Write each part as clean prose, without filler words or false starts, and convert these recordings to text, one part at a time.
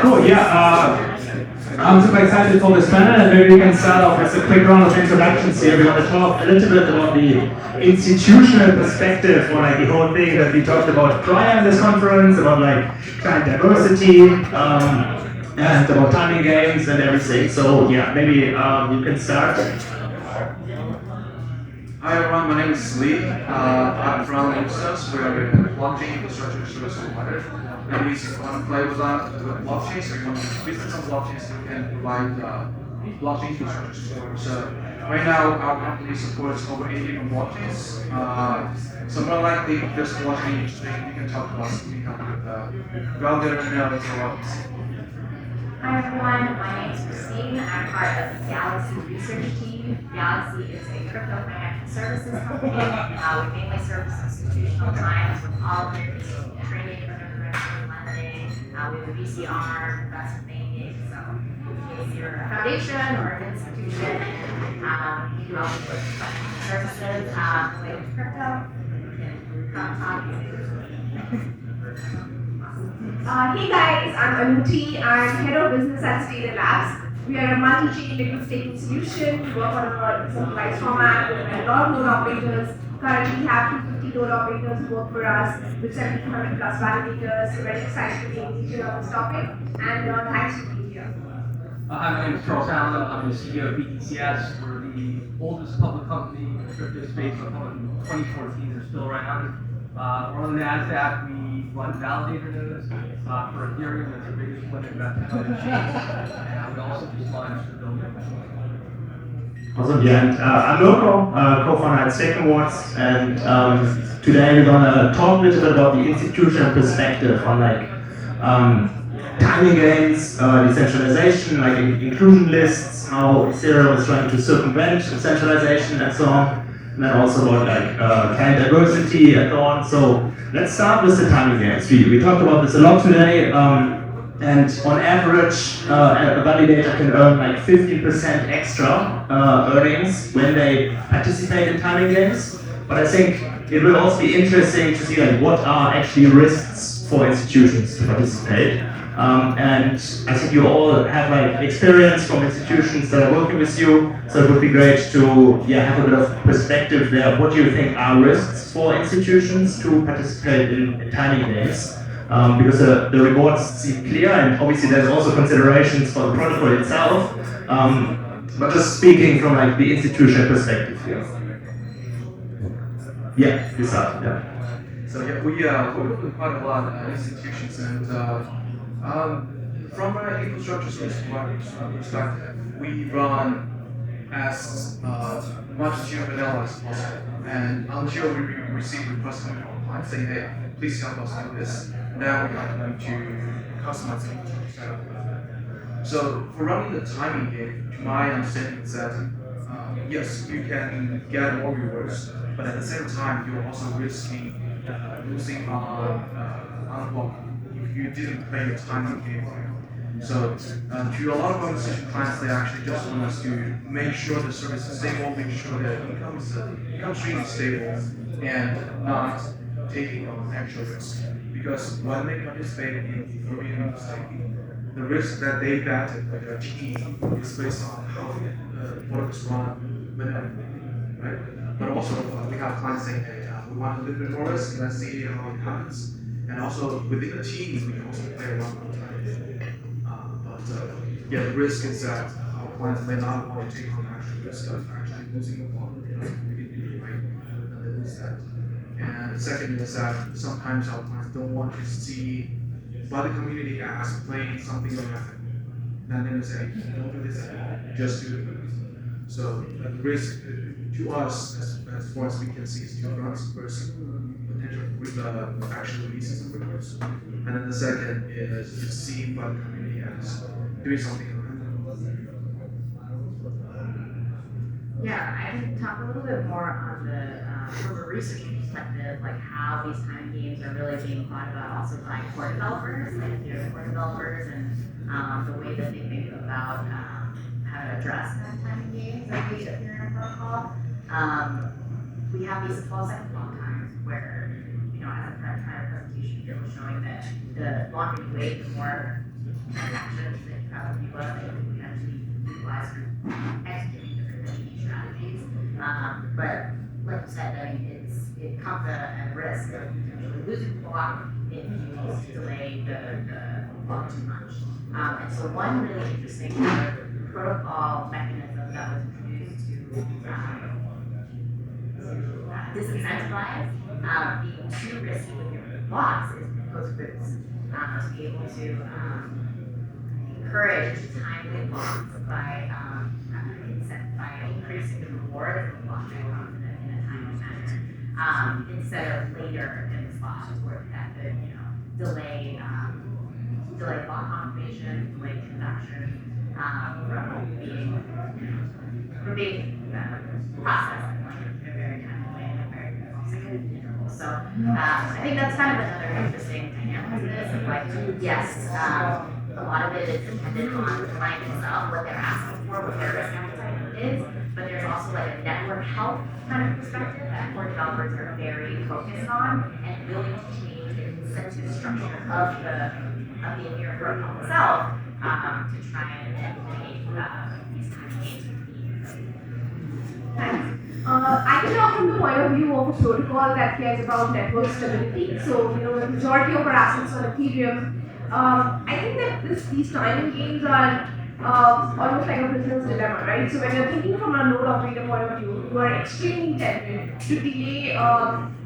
Cool. I'm super excited for this panel, and maybe we can start off with a quick round of introductions here. We're going to talk a little bit about the institutional perspective for like the whole thing that we talked about prior in this conference, about like client diversity, and about timing games and everything. So yeah, maybe you can start. Hi everyone, my name is Lee. I'm from Ipsos. We're a blockchain infrastructure service provider. And we want to play with blockchain, so we want to business on blockchain so we can provide blockchain infrastructure support. So right now our company supports over 80 different blockchains. So more likely just blockchain industry, we can talk about something with Validators nodes or what. Hi everyone, my name is Christine. I'm part of the Galaxy research team. Galaxy is a crypto financial services company. We mainly service institutional clients with all of their trading, cryptocurrency, lending. We have a VC arm, investment banking. So in case you're a foundation or an institution, we do all the services related to crypto. Come talk. Hey guys, I'm Anuti. I'm head of business at Stata Labs. We are a multi-chain liquid staking solution. We work on a decentralized format with a lot of node operators. Currently, we have 250 node operators who work for us with 700 plus validators. So very excited to be engaging on this topic. And thanks for being here. Hi, my name is Charles Allen. I'm the CEO of BTCS. We're the oldest public company in the crypto space. We're public in 2014. They're still right on. We're on the NASDAQ. We run validator nodes for Ethereum. That's the biggest limit investment on the chain. And we also just launched the building. Awesome, yeah, and I'm Loco, co-founder at Staking Wars, and today we're gonna talk a little bit about the institutional perspective on like timing games, decentralization, like inclusion lists, how Ethereum is trying to circumvent centralization and so on, and then also about like client diversity and so on. So let's start with the timing games. We talked about this a lot today. And on average, a validator can earn like 15% extra earnings when they participate in timing games. But I think it will also be interesting to see like what are actually risks for institutions to participate. And I think you all have like experience from institutions that are working with you, so it would be great to have a bit of perspective there. What do you think are risks for institutions to participate in timing games? Because the rewards seem clear, and obviously there's also considerations for the protocol itself. But just speaking from like the institutional perspective here. Yeah, you start. Yeah. So yeah, we work with quite a lot of institutions, and from an infrastructure service provider perspective, we run as much as vanilla as possible. And until we receive requests from our clients saying, hey, please help us do this, now we are going to customize the infrastructure setup. So for running the timing game, to my understanding is that yes, you can get more rewards, but at the same time, you're also risking losing on block if you didn't play your timing game right. So to a lot of our institution clients, they actually just want us to make sure the service is stable, make sure the income stream is stable, and not taking on extra risk. Because when they participate in Ethereum staking, the risk that they batted with their team is based on how the protocols run with them, right? But also we have clients saying, hey, we want a little bit more risk, let's see how it happens. And also within the teams, we can also play around with time. The risk is that our clients may not want to take on actual risk of actually losing the ball, right? And they lose that. And the second is that sometimes our clients don't want to see by the community as playing something unethical. Then they say, don't do this at all, just do it. So the risk to us, as far as we can see, is two fronts. First, potential with actual releases of reports. And then the second is seen by the community as doing something unethical. Yeah, I can talk a little bit more on the from a research perspective, like how these time games are really being thought about also by core developers, like core developers, and the way that they think about how to address time games that we appear in our protocol. We have these 12-second block times where, as a prior presentation here was showing that the longer you wait, the more transactions that probably was that could potentially utilize for executing different ETH strategies. But like you said, I mean, it comes at a risk of potentially losing the block if you delay the block too much. And so one really interesting protocol mechanism that was introduced to disincentivize being too risky with your blocks is post-boost. To be able to encourage timely blocks by increasing the reward of the block in a timely manner, instead of later in the slot where that could delay block confirmation, delay transaction from being processed in like a very timely way and a very second interval. So I think that's kind of another interesting dynamic to this. Of like, yes, a lot of it is dependent on the client itself, what they're asking for, what their risk appetite is, but there's also like a network health kind of perspective that core developers are very focused on and willing to change the incentive structure of the Ethereum protocol itself to try and mitigate these kind of gains. Thanks. I can talk from the point of view of a protocol that cares about network stability. So, the majority of our assets on Ethereum, I think that these timing gains are almost like a business dilemma, right? So when you're thinking from a node operator point of view, you are extremely tempted to delay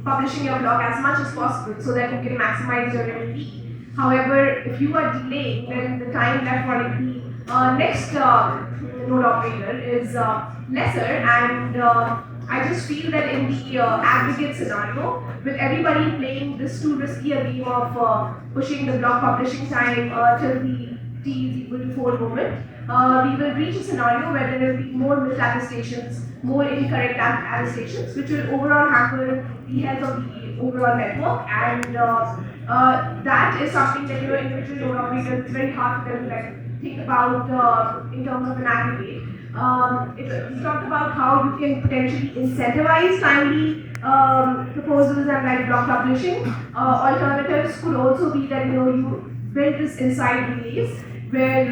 publishing your block as much as possible so that you can maximize your MEV. However, if you are delaying, then the time left for the next node operator is lesser, and I just feel that in the aggregate scenario, with everybody playing this too risky a game of pushing the block publishing time till the T is equal to 4 moment, we will reach a scenario where there will be more misattestations, more incorrect attestations, which will overall hamper the health of the overall network, and that is something that individual node operators, it's very hard for them to think about in terms of an aggregate. We talked about how you can potentially incentivize timely proposals and block publishing. Alternatives could also be that you build this inside relays where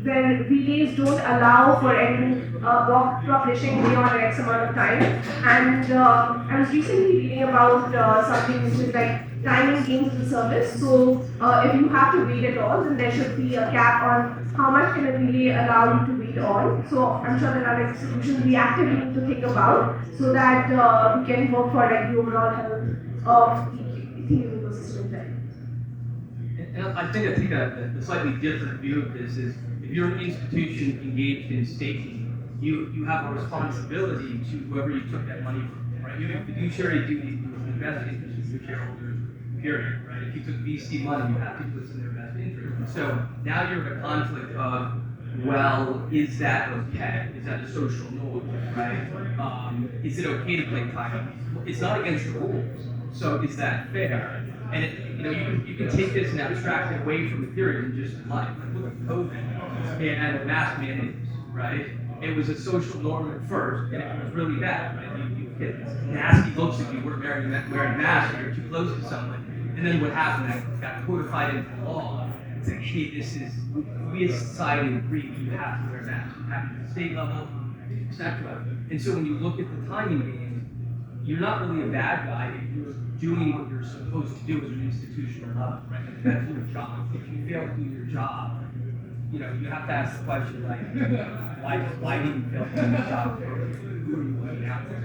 where relays don't allow for any block publishing beyond an X amount of time. And I was recently reading about something which is like timing gains as a service. So if you have to wait at all, then there should be a cap on how much can a relay allow you to wait on. So I'm sure there are solutions we actively need to think about so that we can work for the overall health of the Ethereum ecosystem there. And I think a slightly different view of this is if you're an institution engaged in staking, you have a responsibility to whoever you took that money from, right? You have fiduciary duty to the best interest of your shareholders, period, right? If you took VC money, you have to do what's in their best interest. And so now you're in a conflict of, well, is that okay? Is that a social norm, right? Is it okay to play timing? It's not against the rules, so is that fair? And you can take this and abstract it away from Ethereum and just life. Like look at COVID and mask mandates, right? It was a social norm at first, and it was really bad, right? You get nasty looks if you weren't wearing masks or you're too close to someone. And then what happened? That got codified into law. It's like, hey, we as society agree you have to wear masks. You have to at the state level, etc. And so when you look at the timing games, you're not really a bad guy if you're doing what you're supposed to do at an institutional level, right? Like, that's your job. If you fail to do your job, you have to ask the question, like, why didn't you fail to do your job? Who are you looking out for?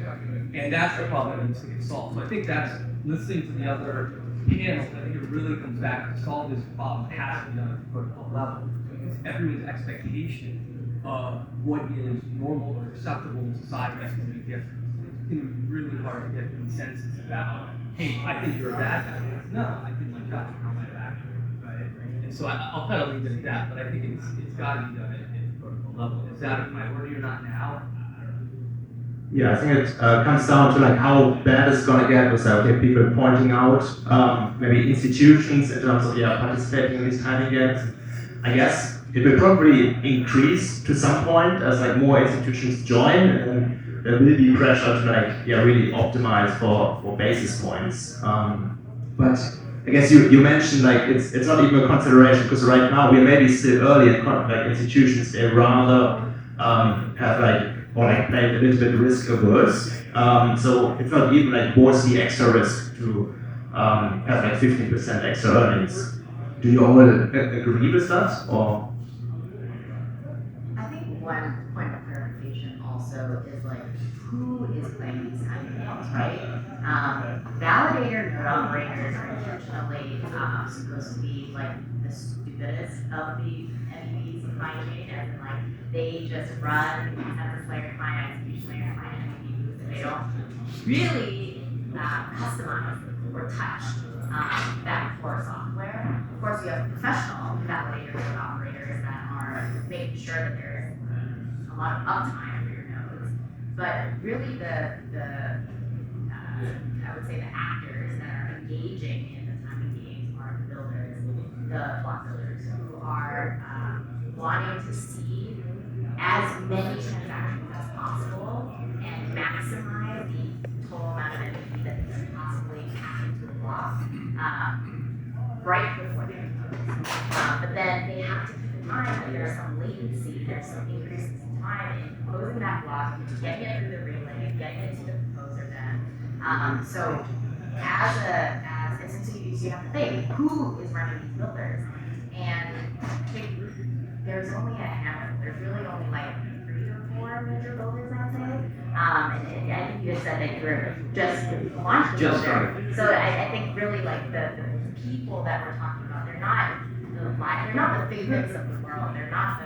And that's the problem that needs to get solved. So I think that's listening to the other panels. I think it really comes back to solve this problem. It has to be done at the protocol level because everyone's expectation of what is normal or acceptable in society is going to be different. It's going to be really hard to get consensus about, hey, I think you're a bad guy. No, I think my job is my back, right? And so I'll kind of leave it at that, but I think it's got to be done at the protocol level. Is that a priority or not now? Yeah, I think it comes down to how bad it's gonna get with people pointing out maybe institutions in terms of participating in these timing games. I guess it will probably increase to some point as more institutions join, and there will be pressure to really optimize for basis points. But I guess you mentioned like it's not even a consideration because right now we're maybe still early in like institutions. They rather have like or like play a little bit risk averse. So it's not even like worth the extra risk to have like 15% extra earnings. Do you all agree with that or? I think one point of clarification also is like who is playing these kind of games, right? Validator node operators are intentionally supposed to be like the stupidest of the MEVs in my chain, as in like they just run consensus layer client, execution layer client, MEVs, and they don't really customize or touch that core software. Of course, we have professional validators and operators that are making sure that there's a lot of uptime for your nodes. But really, I would say the actors that are engaging in the timing games are the builders, the block builders, who are wanting to see as many transactions as possible and maximize the total amount of energy that they can possibly pack into a block right before they close. But then they have to keep in mind that there's some latency, there's some increases in time in closing that block, getting it through the relay, getting it to the proposer then. So so you have to think who is running these builders, and there's only a handful. There's really only like 3 or 4 major builders, I'd say. And I think you just said that you were just launched the builder. So I think really like the people that we're talking about, they're not the favorites of the world. They're not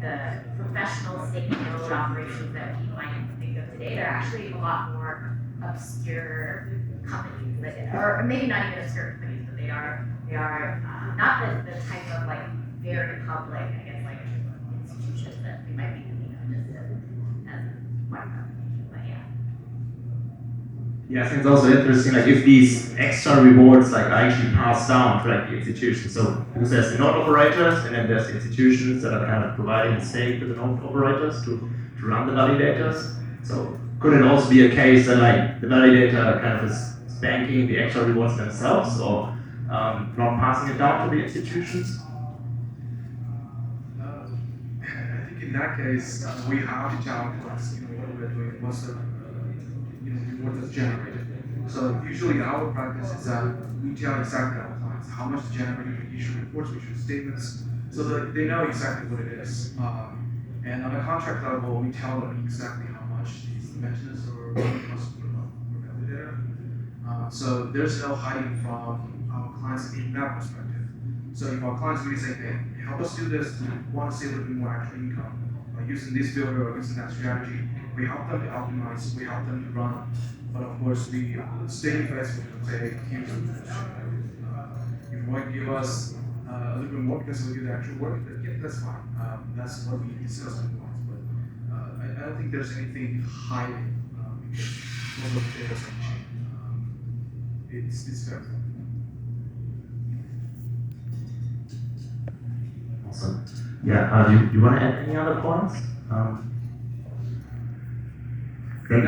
the professional staking node operations that we might think of today. They're actually a lot more obscure companies or maybe not even obscure companies, but they are not the type of like very public, I guess, like institutions that we might be thinking of just as one company. But yeah. Yeah, I think it's also interesting, like if these extra rewards like are actually passed down to like the institutions. So because there's the node operators and then there's institutions that are kind of providing the stake to the node operators to run the validators. So could it also be a case that like the validator kind of is banking the extra rewards themselves or not passing it down to the institutions? I think in that case, we have to tell clients, what we're doing, what's the reward that's generated. So usually our practice is that we tell exactly our clients how much is generated. We issue reports, we issue statements, so that they know exactly what it is. And on a contract level, we tell them exactly how much these dimensions or cost per validator. So there's no hiding from our clients in that perspective. So if our clients really say, hey, help us do this, we want to see a little bit more actual income by using this builder or using that strategy, we help them to optimize, we help them to run. But of course, we stay flexible and say, here's the if you want to give us a little bit more because we do the actual work, then yeah, that's fine. That's what we discuss with clients. But I don't think there's anything hiding because of the data chain. It's fair. Awesome. Yeah, do you want to add any other points? No, I think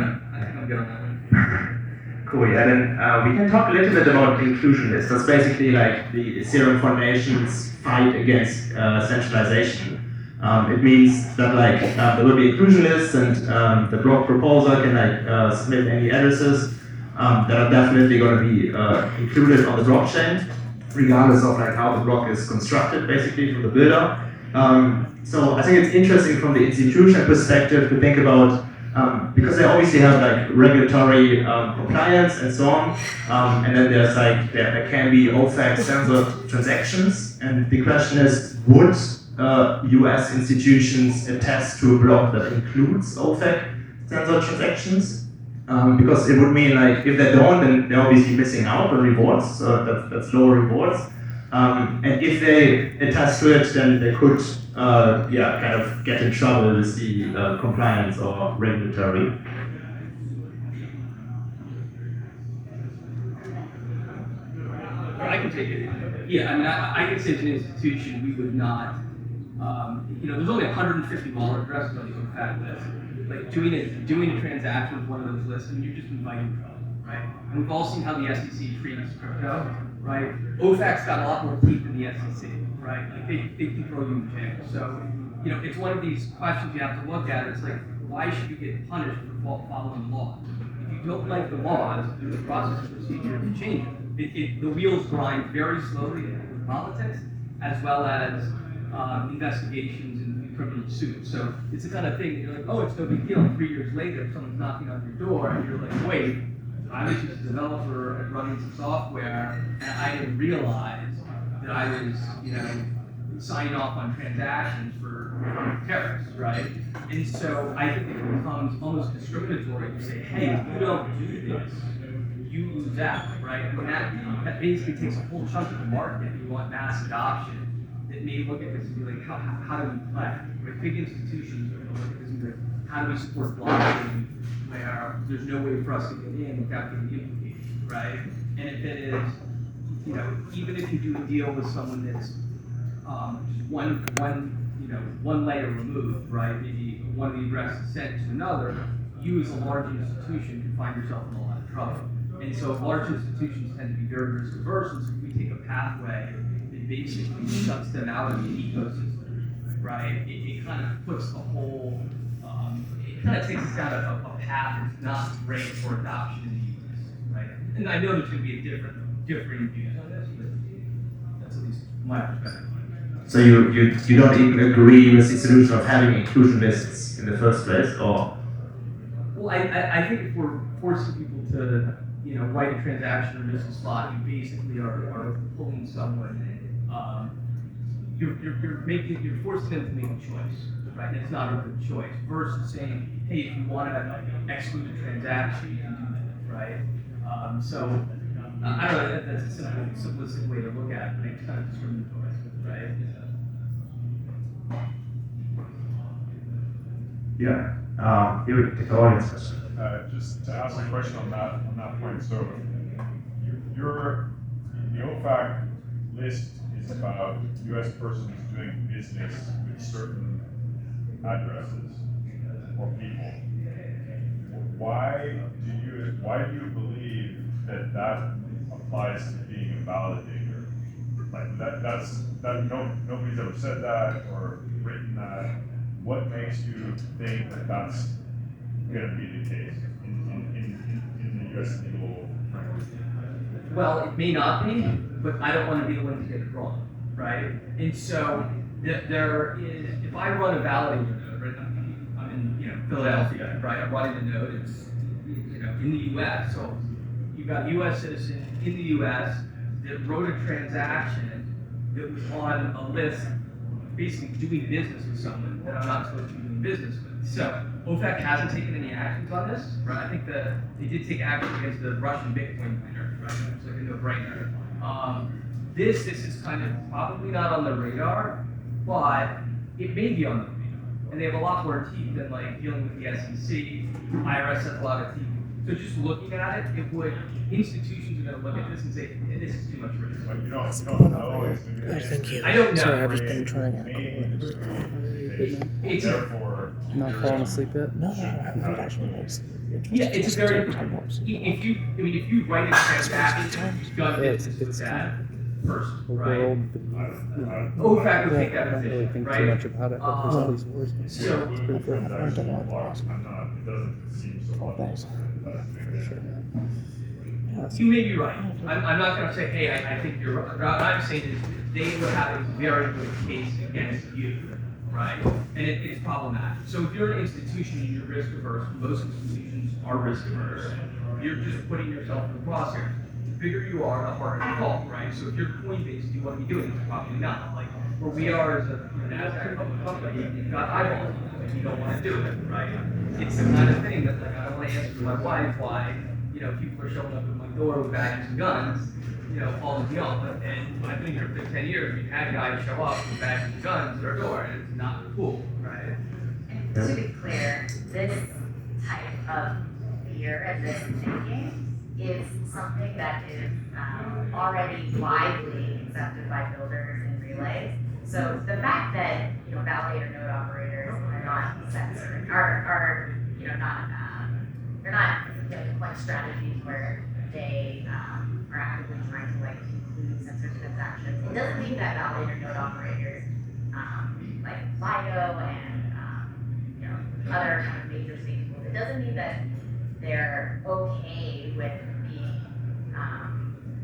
I'm good on that one. Cool, yeah, then we can talk a little bit about the inclusion list. That's basically like the Ethereum Foundation's fight against centralization. It means that like there will be inclusion lists and the block proposer can like submit any addresses that are definitely going to be included on the blockchain, regardless of like how the block is constructed, basically from the builder. So I think it's interesting from the institution perspective to think about because they obviously have like regulatory compliance and so on, and then there's like there can be OFAC censored transactions, and the question is, would US institutions attest to a block that includes OFAC censored transactions? Because it would mean like if they don't, then they're obviously missing out on rewards, so that's lower rewards. And if they attest to it, then they could kind of get in trouble with the compliance or regulatory. I can take it. Yeah, I mean, I can say to an institution, we would not, there's only 150 wallet addresses on the OFAC list. Like doing a transaction with one of those lists, and you're just inviting trouble. right? And we've all seen how the SEC treats crypto, right? OFAC's got a lot more teeth than the SEC, right? Like they can throw you in jail. So, it's one of these questions you have to look at. It's like, why should you get punished for following the law? If you don't like the laws, do the process and procedure to change it. The wheels grind very slowly with politics, as well as investigations and criminal suits. So it's the kind of thing, you're like, oh, it's no big deal. And 3 years later, if someone's knocking on your door and you're like, wait, I was just a developer running some software and I didn't realize that I was, signing off on transactions for terrorists, right? And so I think it becomes almost discriminatory to say, hey, if you don't do this, you lose out, right? And that basically takes a whole chunk of the market. You want mass adoption that may look at this and be like, how do we play? Right? Big institutions are going to look at this and be like, how do we support blockchain where there's no way for us to get in without getting implicated, right? And if it is, even if you do a deal with someone that's just one layer removed, right? Maybe one of the addresses sent to another, you as a large institution can find yourself in a lot of trouble. And so large institutions tend to be very risk averse, and so if we take a pathway that basically shuts them out of the ecosystem, right? It kind of puts the whole, it kind of takes us down a path that's not great for adoption in the ecosystem, right? And I know there's going to be a differing views on this, but that's at least my perspective. So you don't even agree with the solution of having inclusion lists in the first place, or? Well, I think if we're forcing people to, write a transaction or miss a slot, you basically are pulling someone. You're forcing them to make a choice, right? And it's not a good choice. Versus saying, hey, if you want to exclude a transaction, you can do that, right? So I don't know. That's a simplistic way to look at it, but it's kind of discriminatory, right? Yeah. Here we can take the audience question. Just to ask a question on that point. So, the OFAC list is about U.S. persons doing business with certain addresses or people. Why do you believe that applies to being a validator? Like nobody's ever said that or written that. What makes you think that that's going to be the case in the U.S. legal framework? Well, it may not be, but I don't want to be the one to get it wrong, right? And so there is, if I run a validator node, right? I'm in Philadelphia, right? I'm running a node. It's in the U.S. So you've got U.S. citizens in the U.S. that wrote a transaction that was on a list, basically doing business with someone that I'm not supposed to be doing business with. So OFAC hasn't taken any actions on this, right? I think they did take action against the Russian Bitcoin miner, right? It's like a no-brainer. This is kind of probably not on the radar, but it may be on the radar. And they have a lot more teeth than like dealing with the SEC. IRS has a lot of teeth. So just looking at it, institutions are going to look at this and say, hey, this is too much risk. But you don't know it's going to be. Thank you. I don't know. Sorry, I've just been trying to. It's Therefore, Not falling asleep yet? No, I haven't actually noticed. Yeah, it's very. If you write a transaction, you've done business with that person, right? OFAC will take that I don't really position, think too right? much about it, but there's all these words. So- It's pretty good. I don't know what it doesn't seem so much. Thanks. For sure. Yeah, You may be right. I'm not going to say, hey, I think you're right. What I'm saying is they would have a very good case against you, right? And it's problematic. So if you're an institution and you're risk averse, most institutions are risk averse, you're just putting yourself in the crosshair. The bigger you are, the harder you fall, right? So if you're Coinbase, do you want to be doing it? Probably not. Like where we are as a NASDAQ public company, you've got eyeballs, and you don't want to do it, right? It's the kind of thing that like I don't want to answer to my wife why people are showing up at my door with bags and guns, all the beyond. And I've been here for 10 years. We've had guys show up with bags and guns at our door, and it's not cool, right? And to be clear, this type of fear and this thinking is something that is already widely accepted by builders and relays. So the fact that validator node operators are not censored, are not they're not playing like strategies where they are actively trying to like include censored transactions. It doesn't mean that validator node operators like Lido and you know other kind of major stakeholders, it doesn't mean that they're okay with being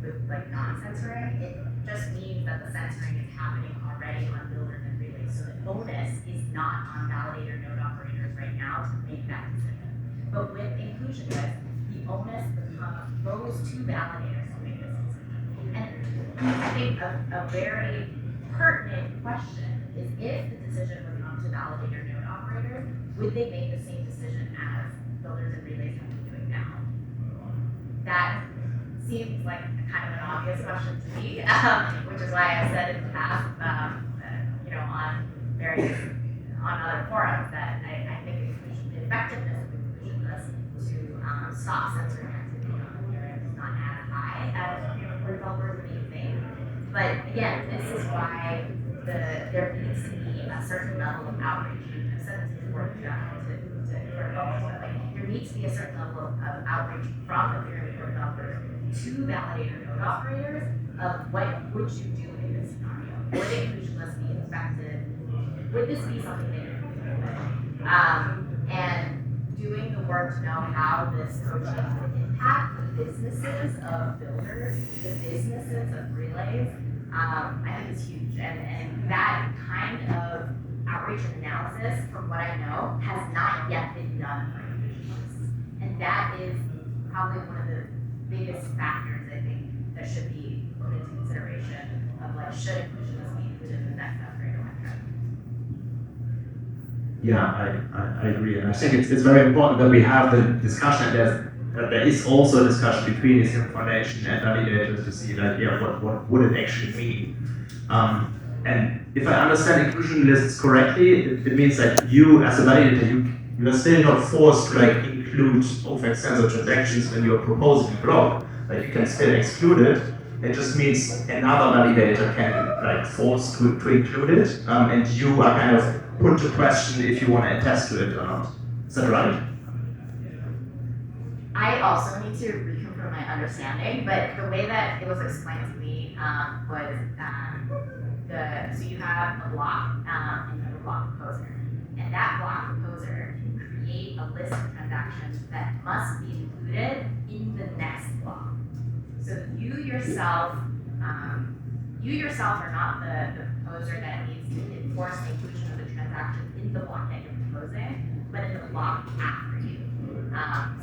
with like non-censoring. It just means that the censoring is happening already on builders and relays. So the onus is not on validator node operators right now to make that decision. But with inclusion lists, the onus goes to validators to make this decision. And I think a very pertinent question is if the decision was up to validator node operators, would they make the same decision as builders and relays have been doing now? That seems like kind of an obvious question to me, which is why I said in the past, you know, on other forums that I think the effectiveness of inclusion lists to stop censoring activity on the internet is not as high as for developers may think. But again, this is why there needs to be a certain level of outreach. I've said this before to developers, but like there needs to be a certain level of outreach from the pyramid core developers to validator node operators of what would you do in this scenario? Would inclusion lists be effective? Would this be something that you're comfortable with? And doing the work to know how this coaching would impact the businesses of builders, the businesses of relays, I think is huge. And that kind of outreach and analysis, from what I know, has not yet been done for inclusion lists. And that is probably one of the biggest factors I think that should be put into consideration of like, should inclusion lists be included in the next upgrade or what? Yeah, I agree, and I think it's very important that we have the discussion that there is also a discussion between the Foundation and validators to see like, yeah, what would it actually mean? And if I understand inclusion lists correctly, it means that you as a validator, you are still not forced to like include OFAC sensor transactions when you're proposing a block. Like you can still exclude it. It just means another validator can like force to include it, and you are kind of put to question if you want to attest to it or not. Is that right? I also need to reconfirm my understanding, but the way that it was explained to me was so you have a block and you have a block proposer, and that block proposer can create a list of transactions that must be included in the next block. So you yourself are not the proposer that needs to enforce the inclusion of the transaction in the block that you're proposing, but in the block after you.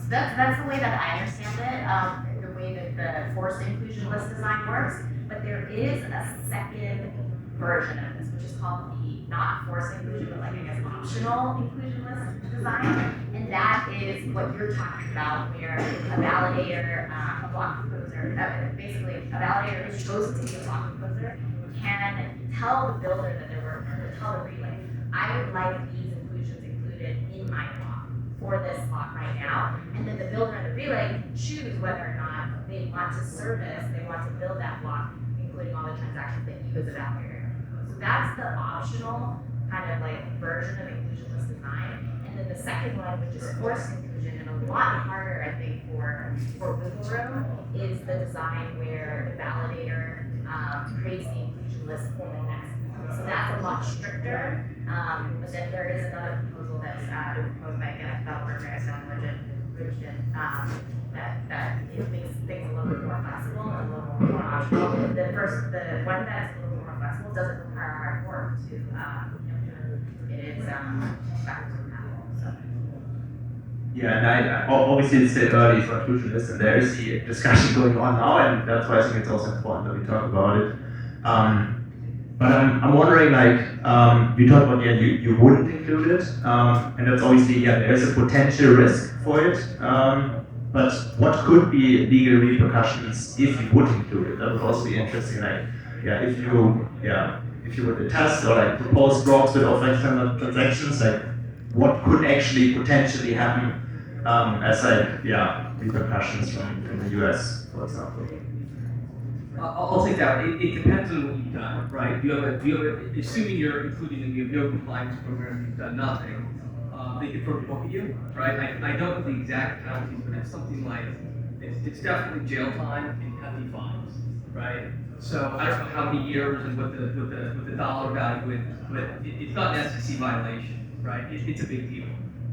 So that's the way that I understand it, the way that the forced inclusion list design works. But there is a second version of this, which is called the not forced inclusion, but like I guess optional inclusion list design. And that is what you're talking about, where a validator, a block proposer, basically a validator who's chosen to be a block proposer can tell the builder that they're working, or tell the relay, I would like these inclusions included in my block for this block right now. And then the builder and the relay can choose whether or not they want to service, they want to build that block, including all the transactions that you as a validator propose. So that's the optional kind of like version of inclusion list design. And then the second one, which is forced inclusion, and a lot harder, I think, for wiggle room, is the design where the validator creates the inclusion list for the next. So that's a lot stricter. But then there is another proposal that's proposed by a developer, Richard, that it makes things a little bit more flexible and a little more optional. The one that's a little bit more flexible doesn't require hard work to implement. It is backwards compatible. So. Yeah, and obviously it's still early for inclusion lists, and there is the discussion going on now, and that's why I think it's also important that we talk about it. But I'm wondering, like, you talked about, you wouldn't include it, and that's obviously, there's a potential risk for it, but what could be legal repercussions if you would include it? That would also be interesting, like, if you would attest or like propose blocks with off-external transactions, like, what could actually potentially happen as like, repercussions from the US, for example? I'll take that. It depends on what you've done, right? Do you have assuming you're including and you have no compliance program, you've done nothing. they could throw a book at you, right? I don't know the exact penalties, but it's something like, it's definitely jail time and hefty fines, right? So I don't know how many years and what the dollar value is, but it's not an SEC violation, right? It's a big deal.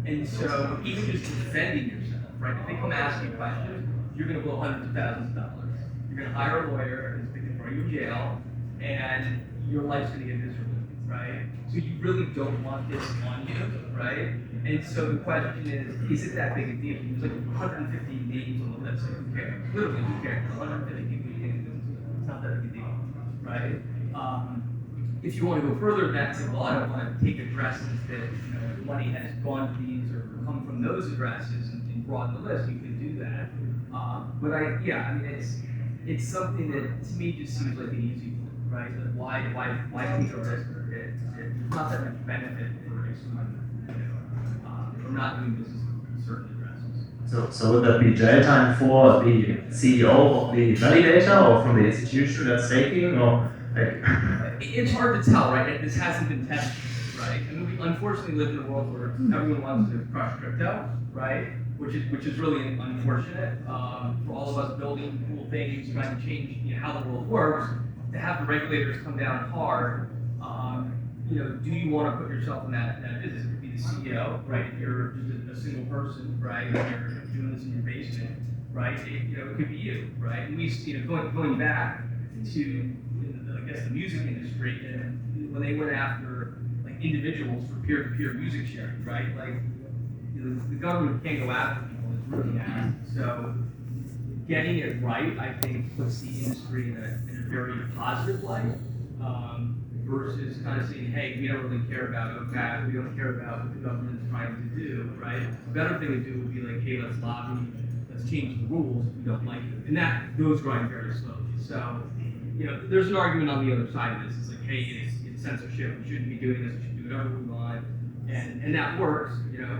And so even just defending yourself, right? If they come ask you questions, you're gonna blow hundreds of thousands of dollars. You're gonna hire a lawyer, and they can throw you in jail, and your life's gonna get miserable, right? So you really don't want this on you, right? And so the question is it that big a deal? There's like 150 names on the list, like who cares? Literally, who cares? 150 people you can't do it. It's not that big a deal, right? If you want to go further, that's it. Well, I don't want to take addresses that money has gone to these or come from those addresses and broaden the list. You can do that, but I mean, it's something that to me just seems like an easy one, right? Like why take a risk? There's not that much benefit for excluding, from not doing business with certain addresses. So would that be jail time for the CEO of the validator or from the institution that's staking, or like? It's hard to tell, right? This hasn't been tested, right? I mean, we unfortunately live in a world where everyone wants to crush crypto, right? Which is really unfortunate for all of us building cool things, trying to change how the world works. To have the regulators come down hard, do you want to put yourself in that business? It could be the CEO, right? If you're just a single person, right? And you're doing this in your basement, right? It could be you, right? And we, going back to I guess the music industry, and when they went after like individuals for peer-to-peer music sharing, right? Like the government can't go after people; it's really nasty. So getting it right, I think, puts the industry in a very positive light. Versus kind of saying, hey, we don't really care about OPAC, we don't care about what the government's trying to do, right? The better thing to do would be like, hey, let's lobby, let's change the rules if we don't like it. And that goes growing very slowly. So, there's an argument on the other side of this. It's like, hey, it's censorship, we shouldn't be doing this, we should do whatever we want. And that works,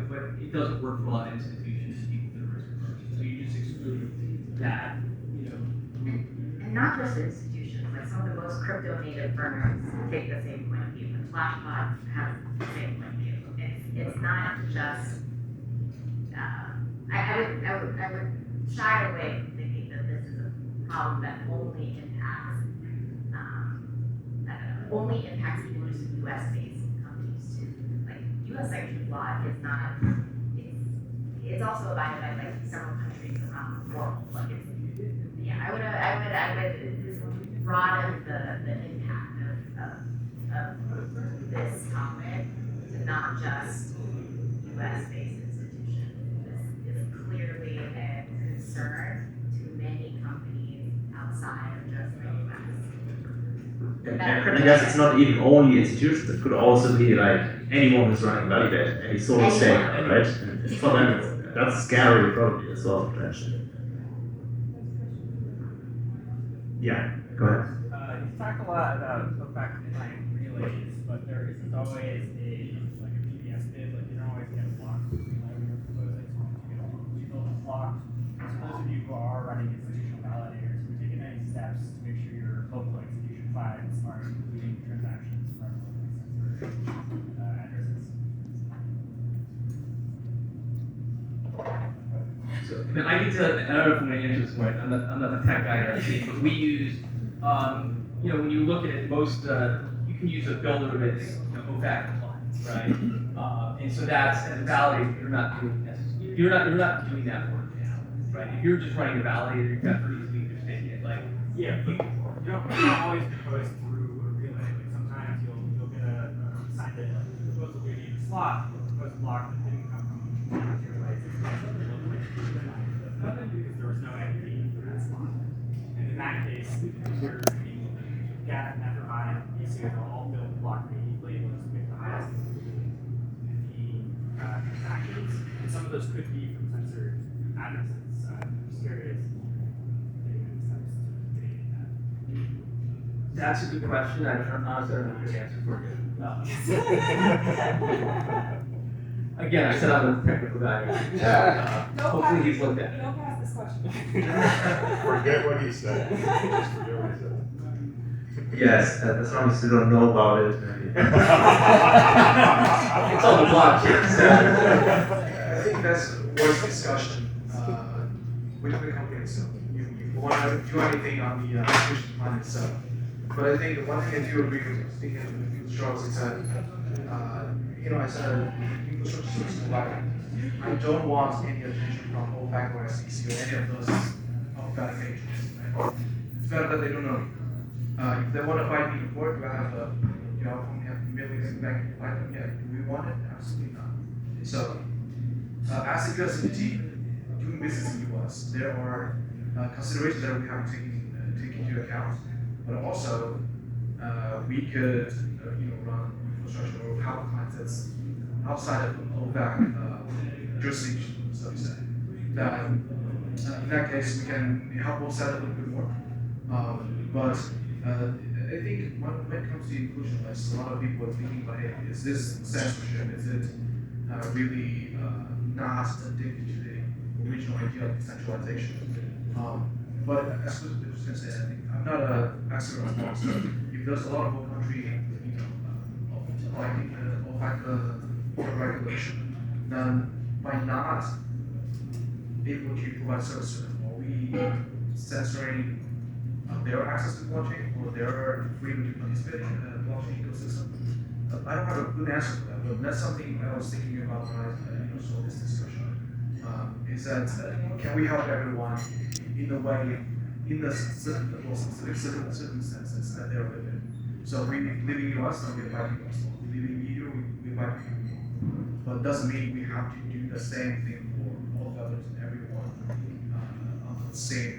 but it doesn't work for a lot of institutions, people that are risk averse. So you just exclude that, And not just institutions, like some of the most crypto native firms take the same point of view. The Flashbots have the same point of view. It's not just, I would shy away from thinking that this is a problem that only impacts, only impacts people just US-based companies too. Like US sanctions law is not, it's also abided by like several countries around the world. Like I would broaden the impact of this topic to not just US-based institutions. This is clearly a concern to many companies outside of just the US. And I guess it's not even only institutions, it could also be like anyone who's running Validator, any sort of staker, right? And for them, that's scary probably as well, potentially. Yeah, go ahead. You talk a lot about OPAC client relays, but there isn't always a PBS bid. Like you don't always get a block when you're proposing. Sometimes you build a block. So those of you who are running institutional validators, have you taken any steps to make sure your local execution clients are including transactions from addresses? So, I don't know if I'm going to answer this right. I'm not a tech guy, but we use, when you look at most, you can use a builder that's OPAC compliant, right? And so that's as a validator, you're not doing that work now, right? If you're just running a validator, you've got pretty easily just taking it. Like, yeah, you don't always propose through a relay. Like sometimes you'll get a signed proposal where you need a slot, propose a block that didn't come from your relay. Because there was no entity for that slot. And in that case, you're get and never mind, you see they'll all build the block immediately, we'll just pick the highest transactions. And some of those could be from censored addresses. I'm just curious if you have steps to mitigate that. that's a good question. I honestly don't know the answer for you. Again, I said I'm a technical guy. Hopefully he's looked at it. Don't pass this question. Forget what he said. Just forget what he said. Yes, as long as you don't know about it, maybe. It's on the blockchain. I think that's worth discussion within the company itself. You want to do anything on the execution plan itself. But I think one thing I do agree with speaking with Charles is that, as a infrastructure service provider, I don't want any attention from OFAC or SEC or any of those automatic agents. Right? It's better that they don't know. If they want to fight me in court, do I have the, we have millions in bank to fight them? Yeah. Do we want it? Absolutely not. So, as a US entity doing business in the US, there are considerations that we have to take into account. But also, we could, run infrastructure or power plants that's outside of OVAC jurisdiction, so to say. That in that case, we can help both sides a little bit more. But I think when it comes to inclusion, a lot of people are thinking about, hey, is this censorship? Is it really not addicted to the original idea of decentralization? But as was just said, I think I'm not an expert on this. So if there's a lot of whole country, like regulation, then by not able to provide service to them, are we censoring their access to blockchain or their freedom to participate in the blockchain ecosystem? I don't have a good answer for that, but that's something I was thinking about when I saw this discussion. Is that can we help everyone in the way, in the specific circumstances that they're living? So we live in US, then we invite people. We live in EU, we invite people. But it doesn't mean we have to do the same thing for all the others and everyone on the same,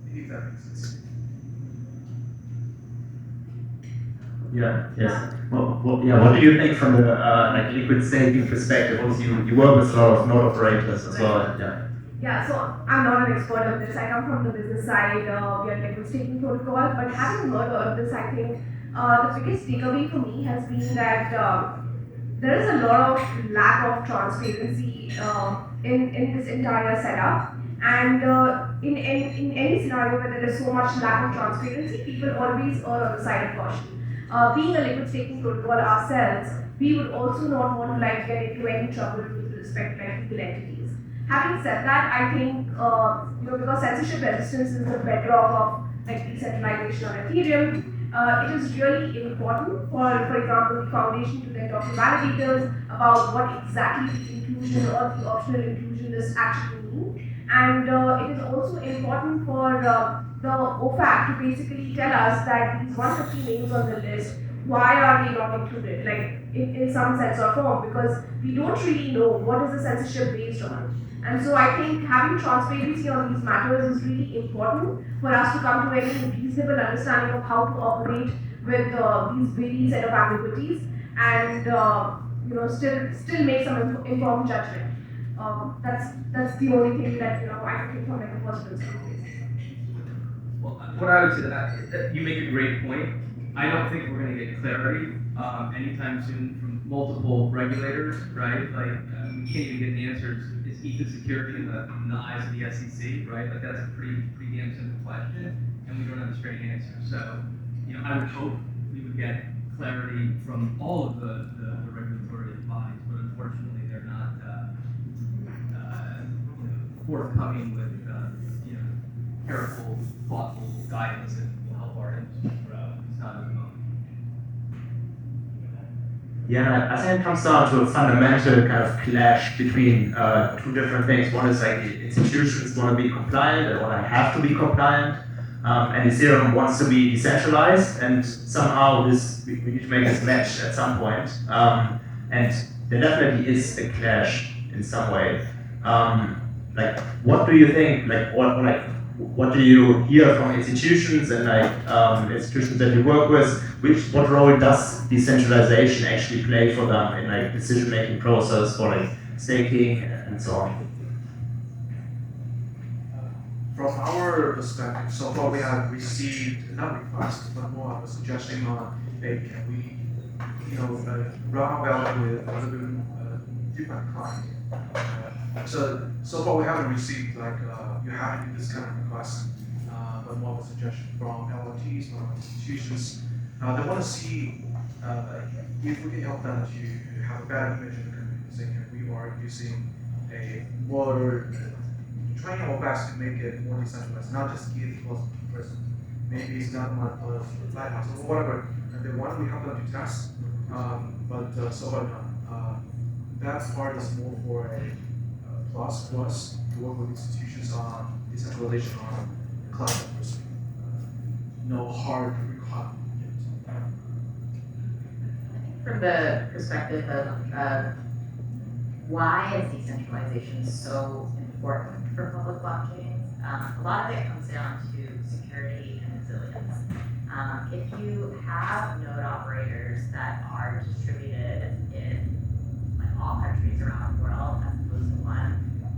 if that makes sense. Yeah, yes. What do you think from the liquid staking perspective? Also, you work with a lot of node operators as well. Yeah. Yeah, so I'm not an expert on this. I come from the business side. We are liquid staking protocol, but having heard all of this, I think the biggest takeaway for me has been that there is a lot of lack of transparency in this entire setup. And in any scenario where there is so much lack of transparency, people always err on the side of caution. Being a liquid staking protocol ourselves, we would also not want to get into any trouble with respect to legal entities. Having said that, I think because censorship resistance is the bedrock of decentralization on Ethereum, it is really important for example, the foundation to then talk to validators about what exactly the inclusion or the optional inclusion is actually mean. And it is also important for the OFAC to basically tell us that these 150 names on the list, why are they not included, in some sense or form, because we don't really know what is the censorship based on. And so I think having transparency on these matters is really important for us to come to any reasonable understanding of how to operate with these very set of ambiguities and still make some informed judgment. That's the only thing that I can think from a first principle basis. Well, what I would say to that, you make a great point. I don't think we're going to get clarity anytime soon from multiple regulators, right? We can't even get the answers. Is ETH security in the eyes of the SEC, right? That's a pretty damn simple question, and we don't have a straight answer. So, I would hope we would get clarity from all of the regulatory bodies, but unfortunately, they're not forthcoming with careful, thoughtful guidance that will help our industry grow. It's not at the moment. Yeah, I think it comes down to a fundamental kind of clash between two different things. One is the institutions want to be compliant, they want to have to be compliant, and Ethereum wants to be decentralized, and somehow we need to make this match at some point. And there definitely is a clash in some way. What do you think? What do you hear from institutions and institutions that you work with? What role does decentralization actually play for them in decision-making process for staking and so on? From our perspective, so far we have received not requests, but more of a suggestion on, hey, can we, run about with other different clients. So far we haven't received you have to do this kind of request. but more of a suggestion from LRTs, from institutions. They want to see if we can help them to have a better image in the community, saying we are using a more, trying our best to make it more decentralized, not just ETH plus person. Maybe it's not one plus Lighthouse or whatever. And they want we help them to test, but so far that part is more for a plus for us to work with institutions on decentralization on cloud diversity. No hard requirement yet. From the perspective of why is decentralization so important for public blockchains, a lot of it comes down to security and resilience. If you have node operators that are distributed in like all countries around the world as opposed to one,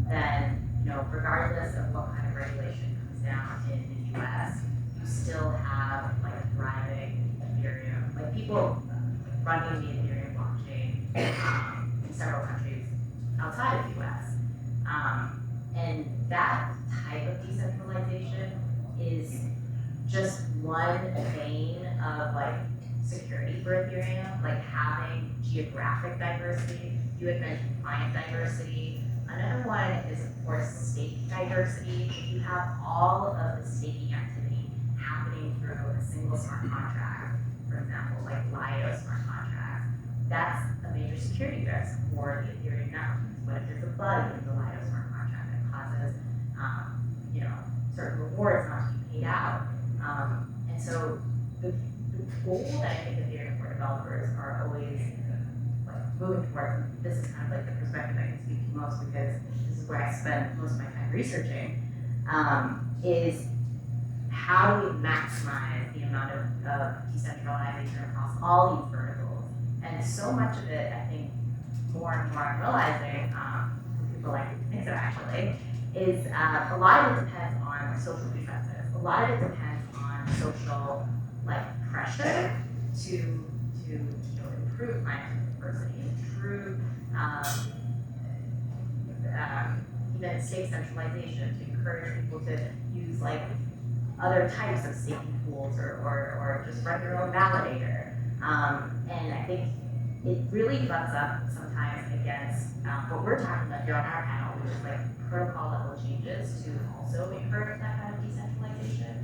then regardless of what kind of regulation comes down in the US, you still have like thriving Ethereum, like people running the Ethereum blockchain in several countries outside of the US. And that type of decentralization is just one vein of like security for Ethereum, like having geographic diversity. You had mentioned client diversity. Another one is of course stake diversity. If you have all of the staking activity happening through a single smart contract, for example, like Lido smart contracts, that's a major security risk for the Ethereum network. What if there's a bug in the Lido smart contract that causes, certain rewards not to be paid out? And so the goal that I think Ethereum core developers are always like moving towards, and this is kind of like the perspective I can speak to most because this is where I spend most of my time researching, is how do we maximize the amount of decentralization across all these verticals? And so much of it, I think, more and more I'm realizing, people like to think so actually, is a lot of it depends on social consensus. A lot of it depends on social pressure to improve climate diversity, improve even stake centralization, to encourage people to use other types of staking pools or just run your own validator. And I think it really butts up sometimes against what we're talking about here on our panel, which is protocol level changes to also encourage that kind of decentralization.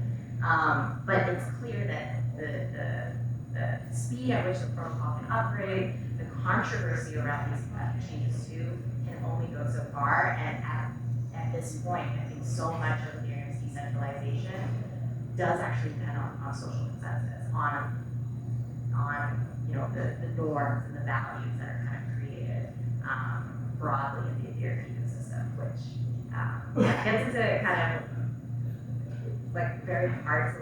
But it's clear that the speed at which the protocol can upgrade, the controversy around these changes too, can only go so far. And at this point, I think so much of Ethereum's decentralization does actually depend on social consensus, on the norms and the values that are kind of created broadly in the Ethereum ecosystem, which gets into kind of very hard to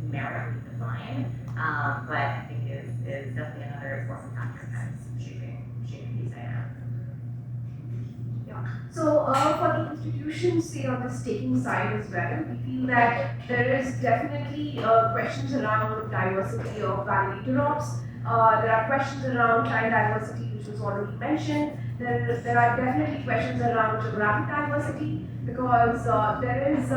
numerically define, but I think is definitely another important factor that's shaping these dynamics. Yeah. So for the institutions, say on the staking side as well, we feel that there is definitely questions around diversity of validator ops. There are questions around client diversity, which was already mentioned. There are definitely questions around geographic diversity because there is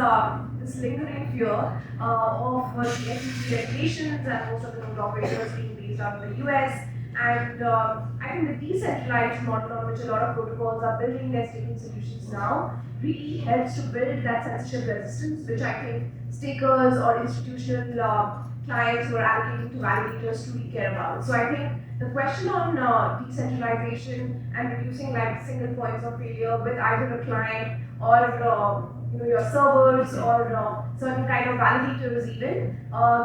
this lingering fear of the SEC regulations and most of the node operators being based out of the US. And I think the decentralized model on which a lot of protocols are building their staking solutions now really helps to build that censorship resistance, which I think stakers or institutional clients who are allocating to validators truly care about. So I think the question on decentralization and reducing single points of failure with either a client or your servers or certain kind of validators even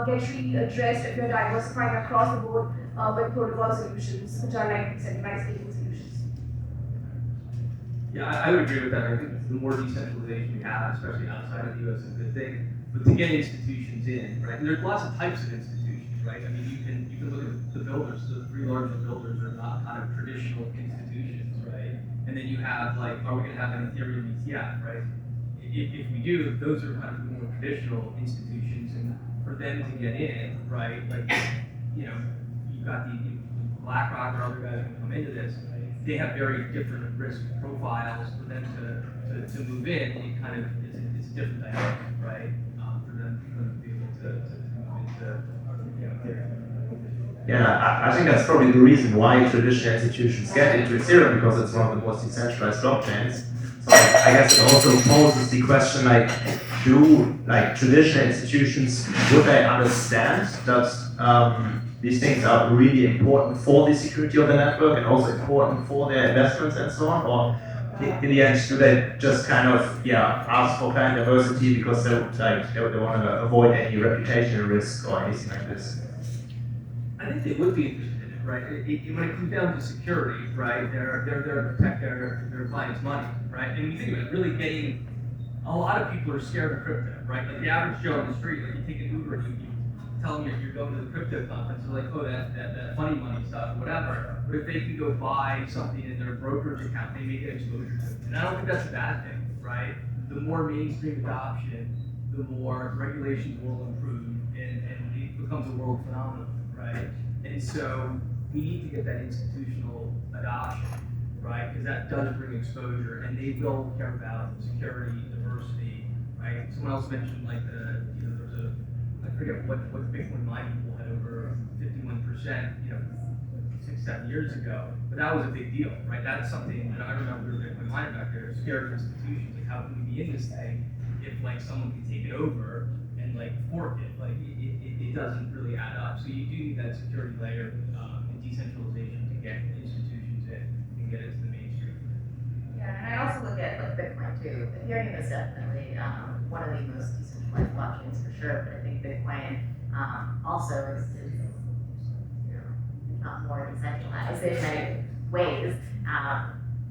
get really addressed if you're diversifying across the board with protocol solutions, which are decentralized staking solutions. Yeah, I would agree with that. I think the more decentralization you have, especially outside of the US, is a good thing. But to get institutions in, right? And there's lots of types of institutions, right? I mean, you can look at the builders. The three largest builders are not kind of traditional institutions, right? And then you have are we going to have an Ethereum ETF, right? If we do, those are kind of the more traditional institutions, and for them to get in, right? You've got the BlackRock or other guys who come into this. They have very different risk profiles. For them to move in, it kind of it's a different dynamic, right? For them be able to move into Ethereum. Yeah, I think that's probably the reason why traditional institutions get into Ethereum, because it's one of the most decentralized blockchains. So I guess it also poses the question, like, do like traditional institutions, would they understand that these things are really important for the security of the network and also important for their investments and so on, or in the end, do they just kind of ask for client diversity because they would they want to avoid any reputational risk or anything like this? I think they would be interested in it, right? When it comes down to security, right, they're there to protect their clients' money, right? And when you think of it, really getting a lot of people are scared of crypto, right? Like the average Joe on the street, like you take an Uber, you tell them you're going to the crypto conference, they're like, oh, that funny money stuff, whatever. But if they can go buy something in their brokerage account, they may get exposure to it. And I don't think that's a bad thing, right? The more mainstream adoption, the more regulations will improve, and it becomes a world phenomenon, right? And so we need to get that institutional adoption, right? Because that does bring exposure, and they will care about security, diversity, right? Someone else mentioned like there's I forget what Bitcoin mining pool had over 51%, 6-7 years ago, but that was a big deal, right? That's something that I remember Bitcoin mining back there, scared of institutions, like how can we be in this thing if like someone can take it over and like fork it, like it doesn't really add up. So you do need that security layer and decentralization to get institutions in and get it to the mainstream. Yeah, and I also look at like Bitcoin too. Ethereum is definitely one of the most decentralized blockchains for sure, but I think Bitcoin also is if not more decentralized in many ways.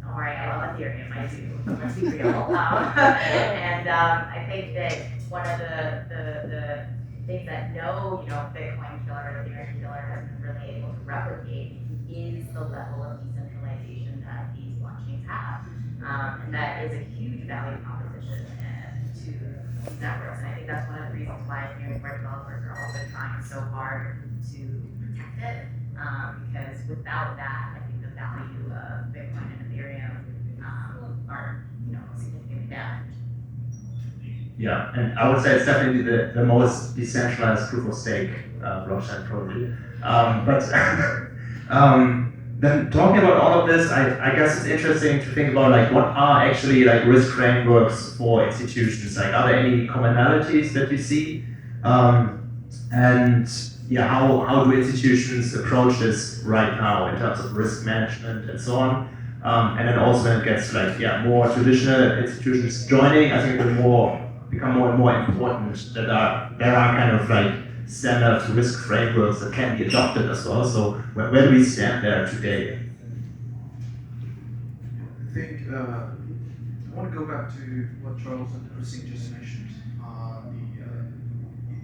Don't worry, I love Ethereum, I do. Let's be real. And I think that one of the things that no Bitcoin killer or Ethereum killer has been really able to replicate is the level of decentralization that these blockchains have. And that is a huge value proposition to these networks. And I think that's one of the reasons why VMware developers are also trying so hard to protect it. Because without that, I think the value of Bitcoin and Ethereum are significantly damaged. Yeah, and I would say it's definitely the most decentralized proof of stake blockchain probably. Then talking about all of this, I guess it's interesting to think about like what are actually like risk frameworks for institutions. Like, are there any commonalities that you see? And how do institutions approach this right now in terms of risk management and so on? And then also when it gets like more traditional institutions joining, I think it will become more and more important that there are kind of like standard risk frameworks that can be adopted as well. So where do we stand there today? I think I want to go back to what Charles and Christine just mentioned.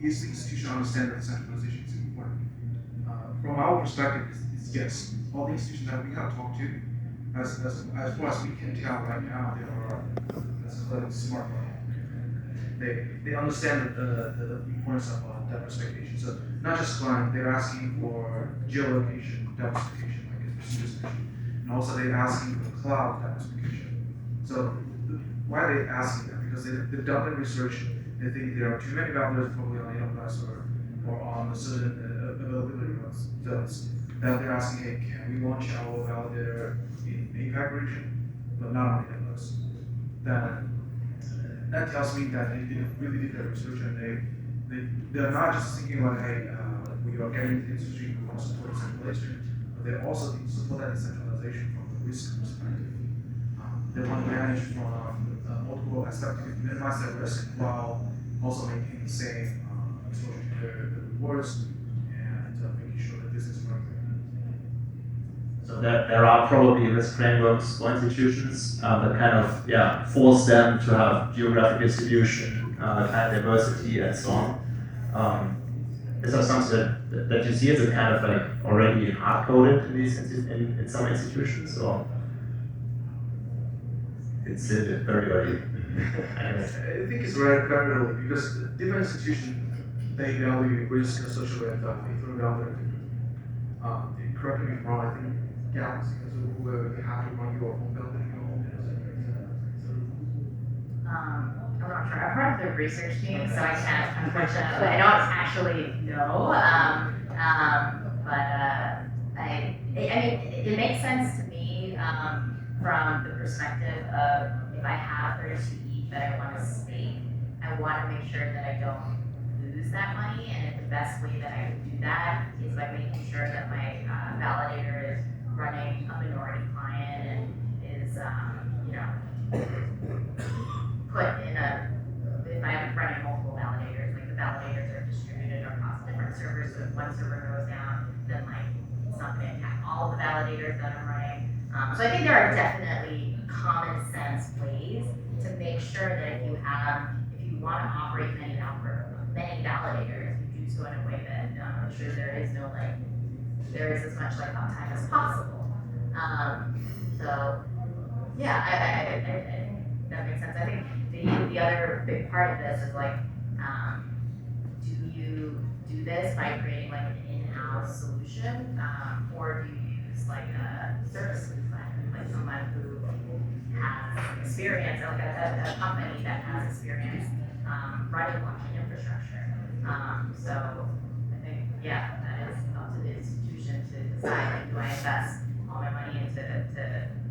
Is the institution understand that decentralization is important? From our perspective, it's yes. All the institutions that we have talked to, as far as we can tell right now, they are smart. They understand the importance of diversification. So not just client, they're asking for geolocation diversification, like it's just mentioned, and also they're asking for cloud diversification. So why are they asking that? Because they've done their research. They think there are too many validators probably on AWS or on a certain availability zones that they're asking, hey, can we launch our validator in APAC region, but not on AWS? That tells me that they really did their research and they're not just thinking about, hey, we are getting into the industry, we want to support decentralization, but they also support that decentralization from the risk perspective. They want to manage from multiple aspects to minimize their risk while also maintaining the same exposure to their rewards and making sure that this is running. So there are probably risk frameworks for institutions that kind of force them to have geographic distribution, kind of diversity, and so on. Is that something that you see as a kind of like already hard coded in some institutions, or it's still very early? I think it's very early because different institutions they value risk associated with Ethereum validator. Correct me if I'm wrong. I think Galaxy is where you have to run your own validator. I I'm not sure. I'm part of the research team, so I can't, unfortunately. I don't actually know, I mean, it makes sense to me from the perspective of if I have 32 ETH that I want to stake, I want to make sure that I don't lose that money, and if the best way that I can do that is by making sure that my validator is running a minority client and is, put in if I'm running multiple validators, like the validators are distributed across different servers, so if one server goes down, then like it's not going to impact all the validators that I'm running. So I think there are definitely common sense ways to make sure that if you want to operate many validators, you do so in a way that ensures there is as much like uptime as possible. So yeah, I think that makes sense. I think the other big part of this is like, do you do this by creating like an in-house solution, or do you use like a service provider, like someone who has experience, like a company that has experience running blockchain infrastructure? So I think, yeah, that is up to the institution to decide, like, do I invest all my money into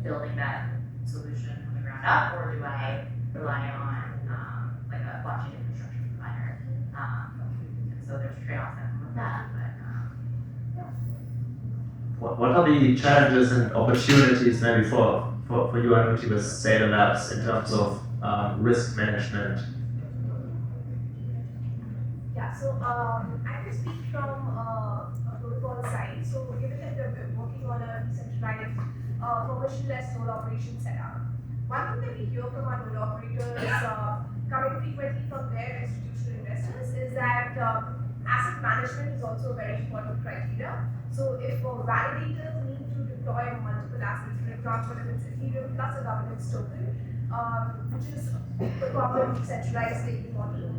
building that solution from the ground up, or do I rely on like a blockchain infrastructure provider? And so there's trade-offs that come with that, but yeah. What are the challenges and opportunities maybe for you and with Zeta Labs in terms of risk management? Yeah, so I will speak from a protocol side. So given that we're working on a decentralized permissionless node operation setup, one thing that we hear from our node operators coming frequently from their institutional investors is that asset management is also a very important criteria. So if validators need to deploy multiple assets, for example, if it's Ethereum plus a governance token, which is the common decentralized staking model,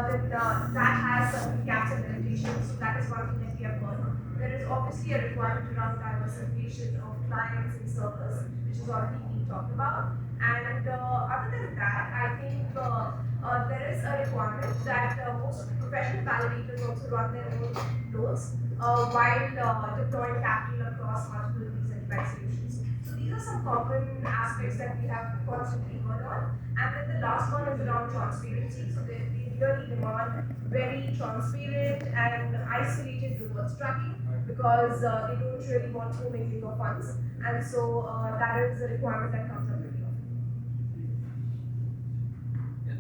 then that has some gaps and limitations. So that is one thing that we have heard. There is obviously a requirement around diversification of clients and servers, which is already being talked about. And other than that, I think there is a requirement that most professional validators also run their own nodes while deploying capital across multiple decentralized solutions. So these are some common aspects that we have constantly heard on. And then the last one is around transparency. So they really demand very transparent and isolated rewards tracking because they don't really want commingling of funds. And so that is a requirement that comes up pretty often.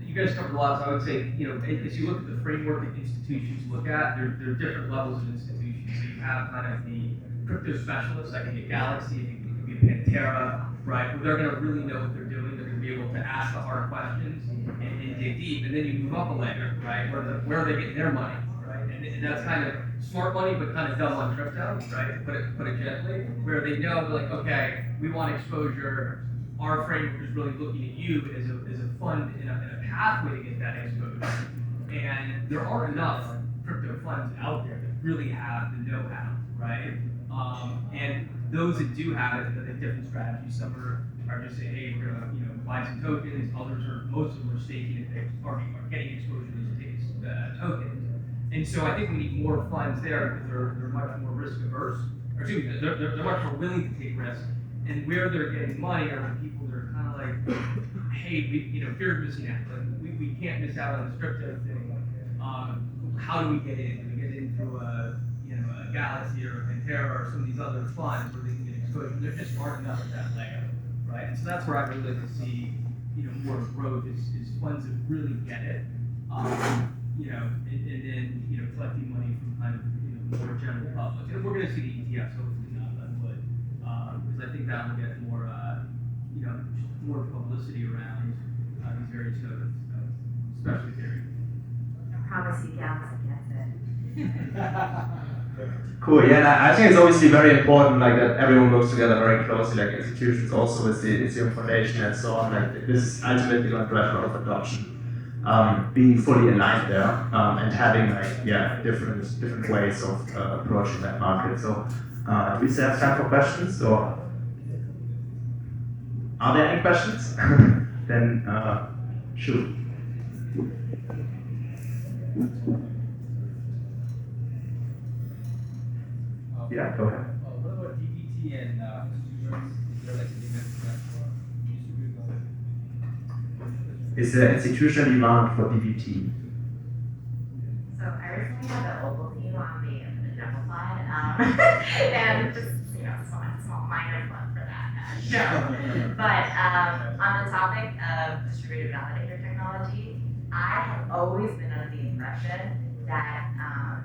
You guys covered a lot, so I would say, as you look at the framework that institutions look at, there are different levels of institutions. So you have kind of the crypto specialists, like in a Galaxy, it could be a Pantera, right? Where they're going to really know what they're doing. They're going to be able to ask the hard questions and dig deep. And then you move up a layer, right? Where are they getting their money, right? And that's kind of smart money, but kind of dumb on crypto, right? To put it gently, where they know, like, okay, we want exposure. Our framework is really looking at you as a fund and a pathway to get that exposure. And there aren't enough crypto funds out there that really have the know-how, right? And those that do have it, they have different strategies. Some are just saying, hey, we're gonna buy some tokens. Others most of them are staking if they are getting exposure to these tokens. And so I think we need more funds there because they're much more risk averse. Or excuse me, they're much more willing to take risks. And where they're getting money are the people that are kind of like, hey, fear of missing out. Like, we can't miss out on this crypto thing. How do we get in? Do we get in through a Galaxy or a Pantera or some of these other funds where they can get exposure? There just aren't enough at that layer, right? And so that's where I really like to see, more growth is funds that really get it. And then collecting money from kind of the more general public. And we're going to see the ETFs hopefully not on wood, because I think that will get more more publicity around these various tokens, especially Ethereum. I promise you, Galaxy gets it. Cool. Yeah, and I think it's obviously very important, like that everyone works together very closely, like institutions also with the Ethereum Foundation and so on. Like this is ultimately going to drive a lot of adoption. Being fully aligned there and having different ways of approaching that market. So we still have time for questions, or are there any questions? Then shoot. Yeah, go ahead. What about DBT and institutions? Is there like a demand for that for distributed knowledge? Is there institutional demand for DBT? So I recently had the Opal team on the demo side, and just small minor plug for that show. But on the topic of distributed validator technology, I have always been under the impression that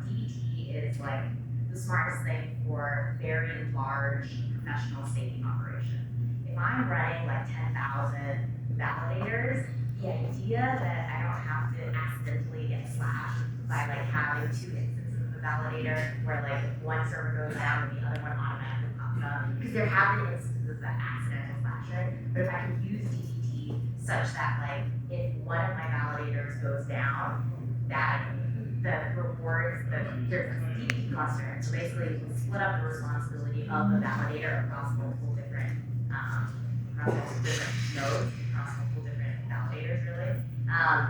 DBT is like the smartest thing for very large professional staking operations. If I'm running like 10,000 validators, the idea that I don't have to accidentally get slashed by like having two instances of the validator where like one server goes down and the other one automatically pops up, because there have been instances of that accidental slashing. But if I can use DBT such that like if one of my validators goes down, that the rewards, there's a DBT cluster. So basically you can split up the responsibility of the validator across multiple different nodes, across multiple different validators really.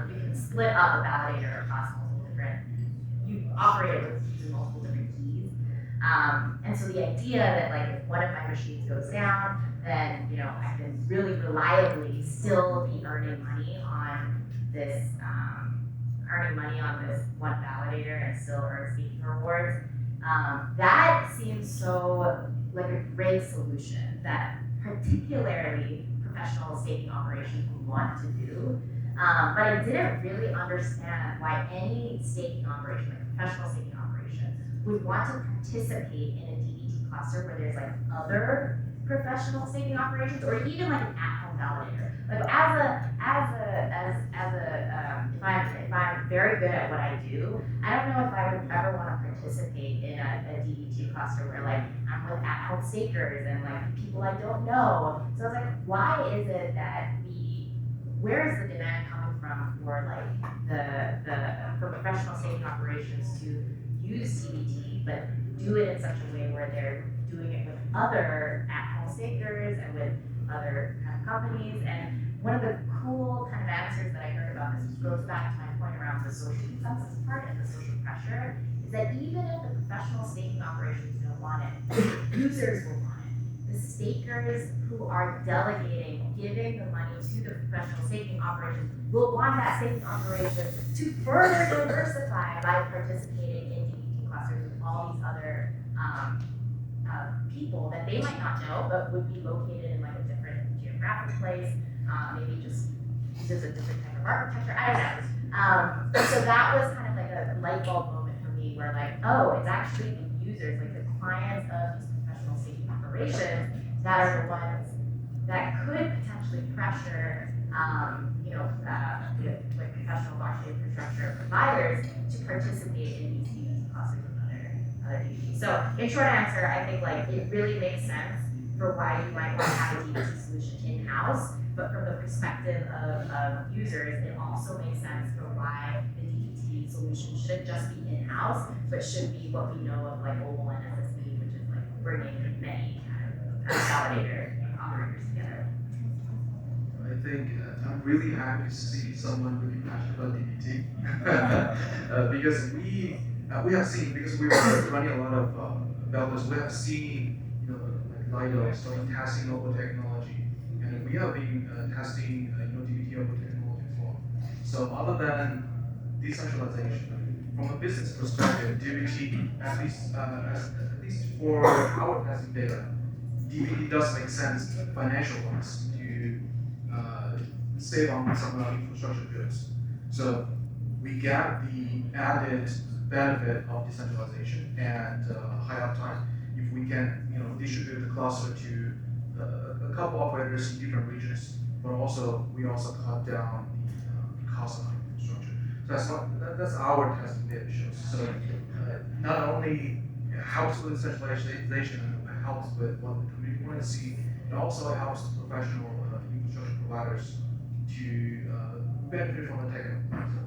You can split up a validator across multiple different, you operate it with using multiple different keys. And so the idea that like if one of my machines goes down, then I can really reliably still be earning money on this one validator and still earn staking rewards. That seems so like a great solution that particularly professional staking operations would want to do. But I didn't really understand why any staking operation, like professional staking operation, would want to participate in a DBT cluster where there's like other professional staking operations, or even like an at-home validator. Like if I'm very good at what I do, I don't know if I would ever want to participate in a DBT cluster where like I'm with at-home stakers and like people I don't know. So I was like, why is it that where is the demand coming from for like for professional staking operations to use DBT, but do it in such a way where they're doing it with other at-home stakers and with other kind of companies? And one of the cool kind of answers that I heard about this, which goes back to my point around the social consensus part and the social pressure, is that even if the professional staking operations don't want it, users will want it. The stakers who are delegating, giving the money to the professional staking operations will want that staking operation to further diversify by participating in DBT clusters with all these other people that they might not know, but would be located in like a different geographic place, maybe just uses a different type of architecture, I don't know. So that was kind of like a light bulb moment for me where like, oh, it's actually the users, like the clients of these professional staking operations that are the ones that could potentially pressure, like professional blockchain infrastructure providers to participate in these DBT clusters with other DBT. So in short answer, I think like it really makes sense for why you might want to have a DBT solution in-house, but from the perspective of users, it also makes sense for why the DBT solution shouldn't just be in-house, but should be what we know of like Opal and SSB, which is like bringing many kind of validator operators together. I think I'm really happy to see someone really passionate about DBT because we have seen, because we were running a lot of validators, we have seen like Lido starting testing open technology, and we have been testing DBT open technology as well. So other than decentralization, from a business perspective, DBT at least for our testing data, DBT does make sense financial wise to save on some infrastructure bills. So we get the added benefit of decentralization and high uptime if we can distribute the cluster to a couple operators in different regions, but we also cut down the cost of infrastructure. So that's our testing data shows. So not only helps with decentralization and helps with what the community want to see, it also helps professional infrastructure providers to benefit from the technical.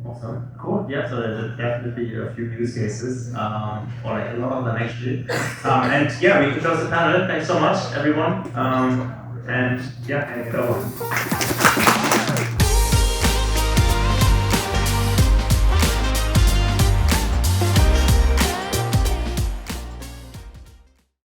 Awesome, cool. Yeah, so there's definitely a few use cases, or like a lot of them actually. And yeah, we can close the panel. Thanks so much, everyone. And yeah, hand it over.